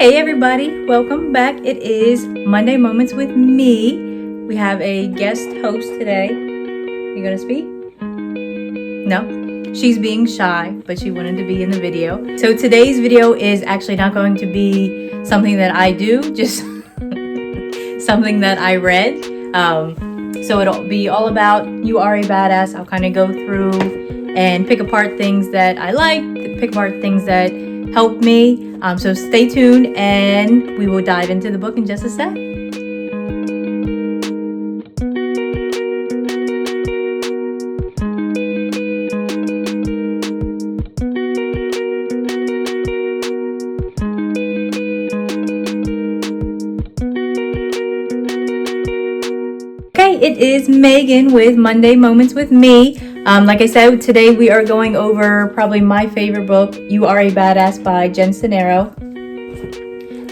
Hey everybody, welcome back. It is Monday Moments with me. We have a guest host today. You gonna speak? No? She's being shy, but she wanted to be in the video. So today's video is actually not going to be something that I do, just something that I read. So it'll be all about You Are a Badass. I'll kind of go through and pick apart things that I like, pick apart things that help me. So stay tuned and we will dive into the book in just a sec. Okay, it is Megan with Monday Moments with me. Like I said, today we are going over probably my favorite book, You Are a Badass by Jen Sincero.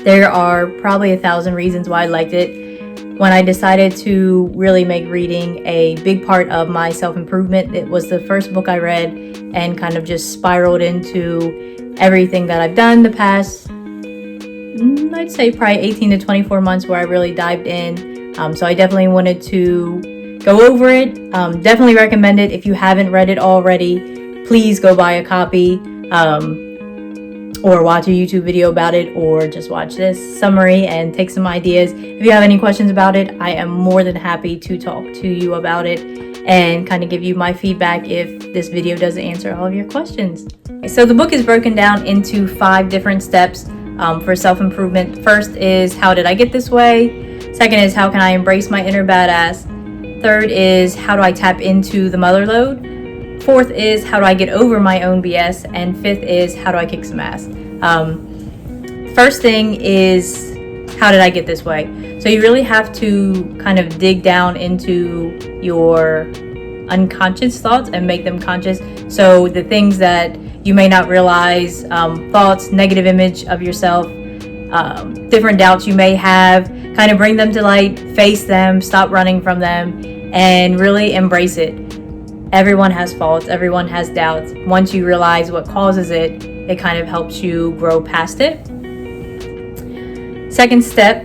There are probably 1,000 reasons why I liked it. When I decided to really make reading a big part of my self-improvement, it was the first book I read and kind of just spiraled into everything that I've done the past, I'd say probably 18 to 24 months where I really dived in. So I definitely wanted to go over it. Definitely recommend it. If you haven't read it already, please go buy a copy or watch a YouTube video about it, or just watch this summary and take some ideas. If you have any questions about it, I am more than happy to talk to you about it and kind of give you my feedback if this video doesn't answer all of your questions. So the book is broken down into 5 different steps for self-improvement. First is, how did I get this way? Second is, how can I embrace my inner badass? Third is, how do I tap into the mother load? Fourth is, how do I get over my own BS? And fifth is, how do I kick some ass? First thing is, how did I get this way? So you really have to kind of dig down into your unconscious thoughts and make them conscious. So the things that you may not realize, thoughts, negative image of yourself, different doubts you may have, kind of bring them to light, face them, stop running from them, and really embrace it. Everyone has faults, everyone has doubts. Once you realize what causes it, it kind of helps you grow past it. Second step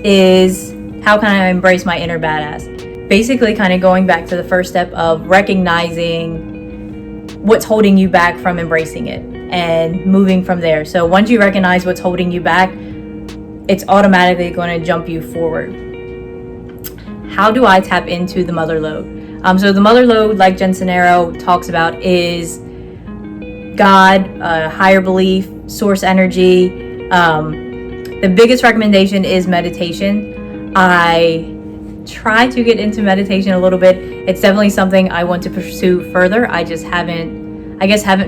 is, how can I embrace my inner badass? Basically kind of going back to the first step of recognizing what's holding you back from embracing it and moving from there. So once you recognize what's holding you back, it's automatically going to jump you forward. How do I tap into the mother load? So the mother load, like Jen Sincero talks about, is God, higher belief, source energy. The biggest recommendation is meditation. I try to get into meditation a little bit. It's definitely something I want to pursue further. I just haven't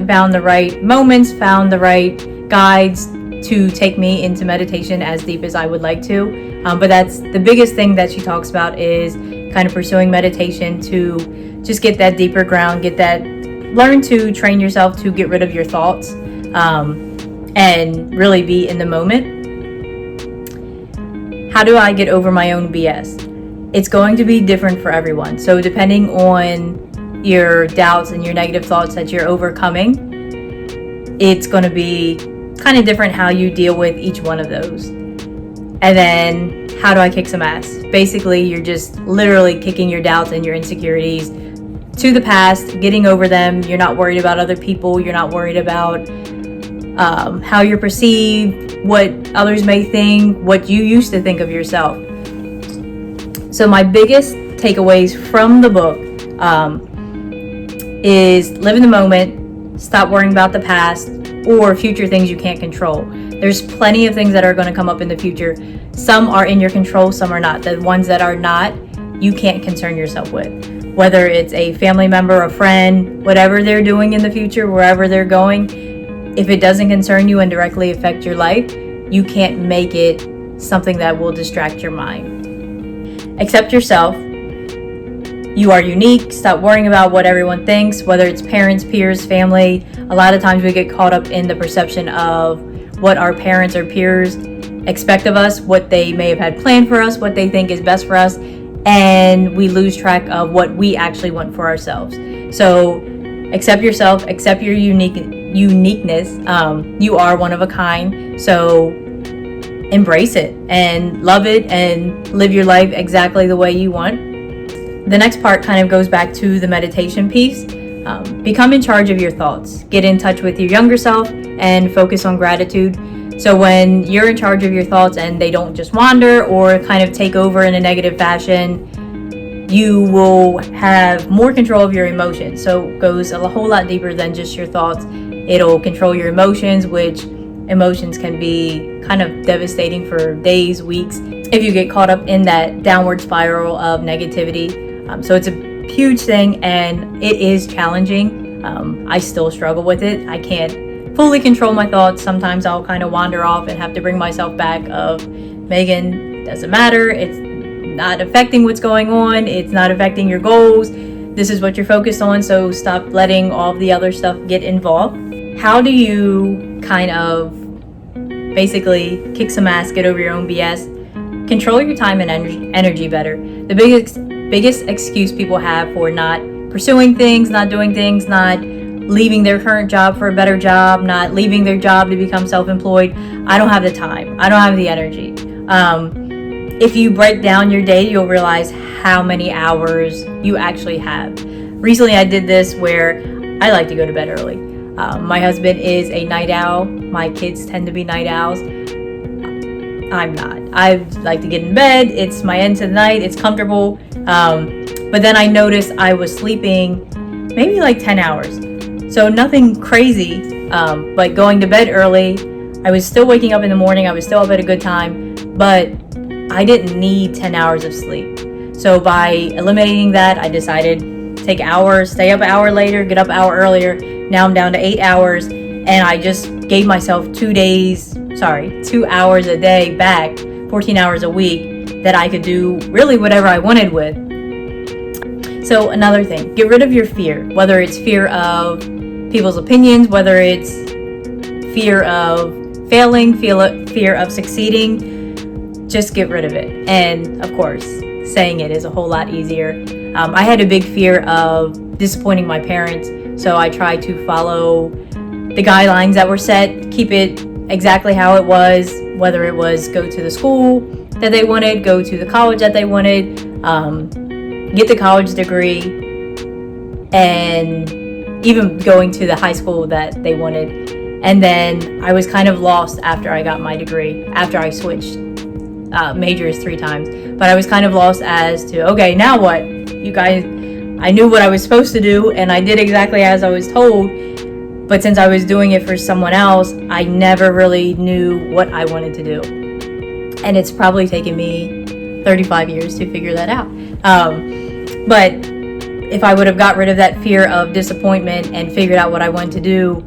found the right moments, found the right guides to take me into meditation as deep as I would like to. But that's the biggest thing that she talks about, is kind of pursuing meditation to just get that deeper ground, learn to train yourself to get rid of your thoughts, and really be in the moment. How do I get over my own BS? It's going to be different for everyone. So depending on your doubts and your negative thoughts that you're overcoming, it's going to be kind of different how you deal with each one of those. And then, how do I kick some ass? Basically, you're just literally kicking your doubts and your insecurities to the past, getting over them. You're not worried about other people. You're not worried about how you're perceived, what others may think, what you used to think of yourself. So my biggest takeaways from the book is, live in the moment, stop worrying about the past or future things you can't control. There's plenty of things that are going to come up in the future. Some are in your control, some are not. The ones that are not, you can't concern yourself with. Whether it's a family member, a friend, whatever they're doing in the future, wherever they're going, if it doesn't concern you and directly affect your life, you can't make it something that will distract your mind. Accept yourself. You are unique. Stop worrying about what everyone thinks, whether it's parents, peers, family. A lot of times we get caught up in the perception of what our parents or peers expect of us, what they may have had planned for us, what they think is best for us, and we lose track of what we actually want for ourselves. So accept yourself, accept your unique uniqueness. You are one of a kind, so embrace it and love it and live your life exactly the way you want. The next part kind of goes back to the meditation piece. Become in charge of your thoughts. Get in touch with your younger self and focus on gratitude. So when you're in charge of your thoughts and they don't just wander or kind of take over in a negative fashion, you will have more control of your emotions. So it goes a whole lot deeper than just your thoughts. It'll control your emotions, which emotions can be kind of devastating for days, weeks, if you get caught up in that downward spiral of negativity. So it's a huge thing and it is challenging. I still struggle with it. I can't fully control my thoughts. Sometimes I'll kind of wander off and have to bring myself back of, Megan, doesn't matter. It's not affecting what's going on. It's not affecting your goals. This is what you're focused on. So stop letting all the other stuff get involved. How do you kind of basically kick some ass, get over your own BS, control your time and energy better? The biggest excuse people have for not pursuing things, not doing things, not leaving their current job for a better job, not leaving their job to become self-employed. I don't have the time. I don't have the energy. If you break down your day, you'll realize how many hours you actually have. Recently, I did this where I like to go to bed early. My husband is a night owl. My kids tend to be night owls. I'm not. I like to get in bed. It's my end to the night. It's comfortable. But then I noticed I was sleeping maybe like 10 hours. So nothing crazy, but going to bed early. I was still waking up in the morning. I was still up at a good time, but I didn't need 10 hours of sleep. So by eliminating that, I decided take hours, stay up an hour later, get up an hour earlier. Now I'm down to 8 hours, and I just gave myself 2 hours a day back, 14 hours a week, that I could do really whatever I wanted with. So another thing, get rid of your fear, whether it's fear of people's opinions, whether it's fear of failing, fear of succeeding, just get rid of it. And of course, saying it is a whole lot easier. I had a big fear of disappointing my parents, so I tried to follow the guidelines that were set, keep it exactly how it was, whether it was go to the school that they wanted, go to the college that they wanted, get the college degree, and even going to the high school that they wanted. And then I was kind of lost after I got my degree, after I switched majors 3 times. But I was kind of lost as to, okay, now what? You guys, I knew what I was supposed to do and I did exactly as I was told. But since I was doing it for someone else, I never really knew what I wanted to do. And it's probably taken me 35 years to figure that out. But if I would have got rid of that fear of disappointment and figured out what I wanted to do,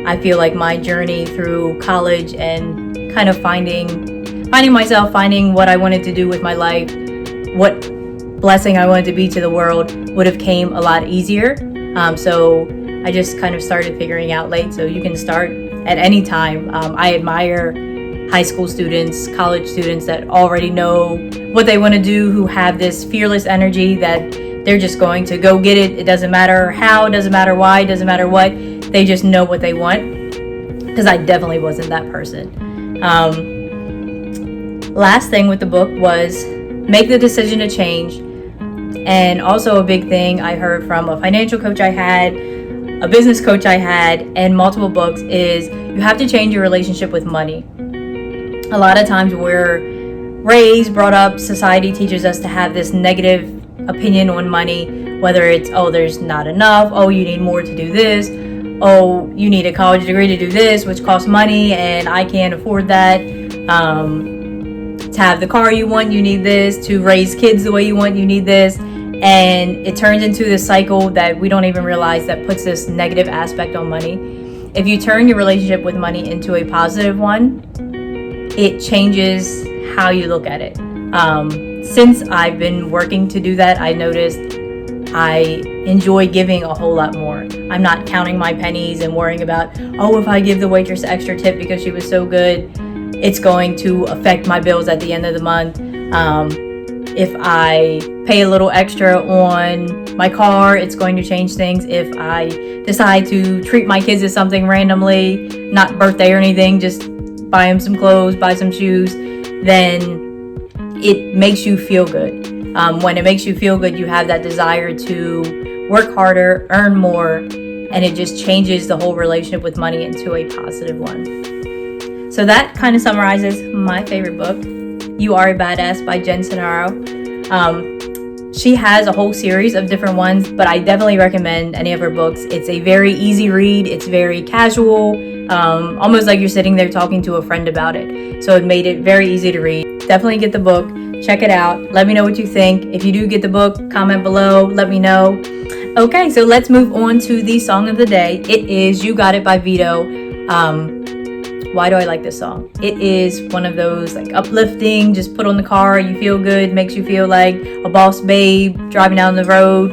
I feel like my journey through college and kind of finding myself, finding what I wanted to do with my life, what blessing I wanted to be to the world, would have came a lot easier. So I just kind of started figuring out late. So you can start at any time. I admire high school students, college students that already know what they want to do, who have this fearless energy that they're just going to go get it. It doesn't matter how, it doesn't matter why, it doesn't matter what. They just know what they want. Because I definitely wasn't that person. Last thing with the book was make the decision to change. And also a big thing I heard from a financial coach I had, a business coach I had, and multiple books is you have to change your relationship with money. A lot of times we're raised, brought up, society teaches us to have this negative opinion on money, whether it's, oh, there's not enough, oh, you need more to do this, oh, you need a college degree to do this, which costs money and I can't afford that. To have the car you want, you need this. To raise kids the way you want, you need this. And it turns into this cycle that we don't even realize that puts this negative aspect on money. If you turn your relationship with money into a positive one, it changes how you look at it. Since I've been working to do that, I noticed I enjoy giving a whole lot more. I'm not counting my pennies and worrying about, oh, if I give the waitress an extra tip because she was so good, it's going to affect my bills at the end of the month. If I pay a little extra on my car, it's going to change things. If I decide to treat my kids to something randomly, not birthday or anything, just buy them some clothes, buy some shoes, then it makes you feel good. When it makes you feel good, you have that desire to work harder, earn more, and it just changes the whole relationship with money into a positive one. So that kind of summarizes my favorite book, You Are a Badass by Jen Sincero. She has a whole series of different ones, but I definitely recommend any of her books. It's a very easy read. It's very casual, almost like you're sitting there talking to a friend about it. So it made it very easy to read. Definitely get the book. Check it out. Let me know what you think. If you do get the book, comment below. Let me know. Okay, so let's move on to the song of the day. It is You Got It by Vito. Why do I like this song? It is one of those like uplifting, just put on the car, you feel good, makes you feel like a boss babe driving down the road.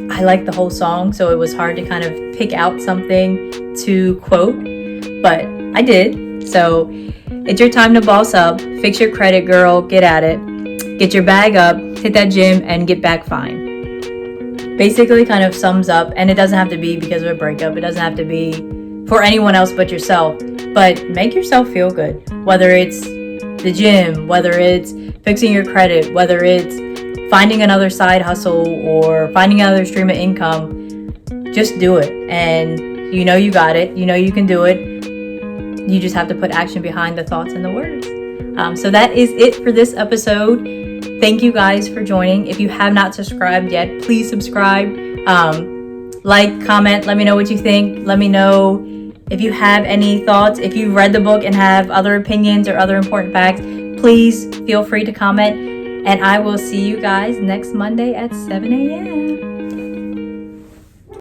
I like the whole song, so it was hard to kind of pick out something to quote, but I did. So it's your time to boss up, fix your credit, girl, get at it, get your bag up, hit that gym, and get back fine. Basically kind of sums up, and it doesn't have to be because of a breakup, it doesn't have to be for anyone else but yourself, but make yourself feel good. Whether it's the gym, whether it's fixing your credit, whether it's finding another side hustle or finding another stream of income, just do it. And you know you got it, you know you can do it. You just have to put action behind the thoughts and the words. So that is it for this episode. Thank you guys for joining. If you have not subscribed yet, please subscribe. Like, comment, let me know what you think. Let me know if you have any thoughts. If you've read the book and have other opinions or other important facts, please feel free to comment. And I will see you guys next Monday at 7 a.m.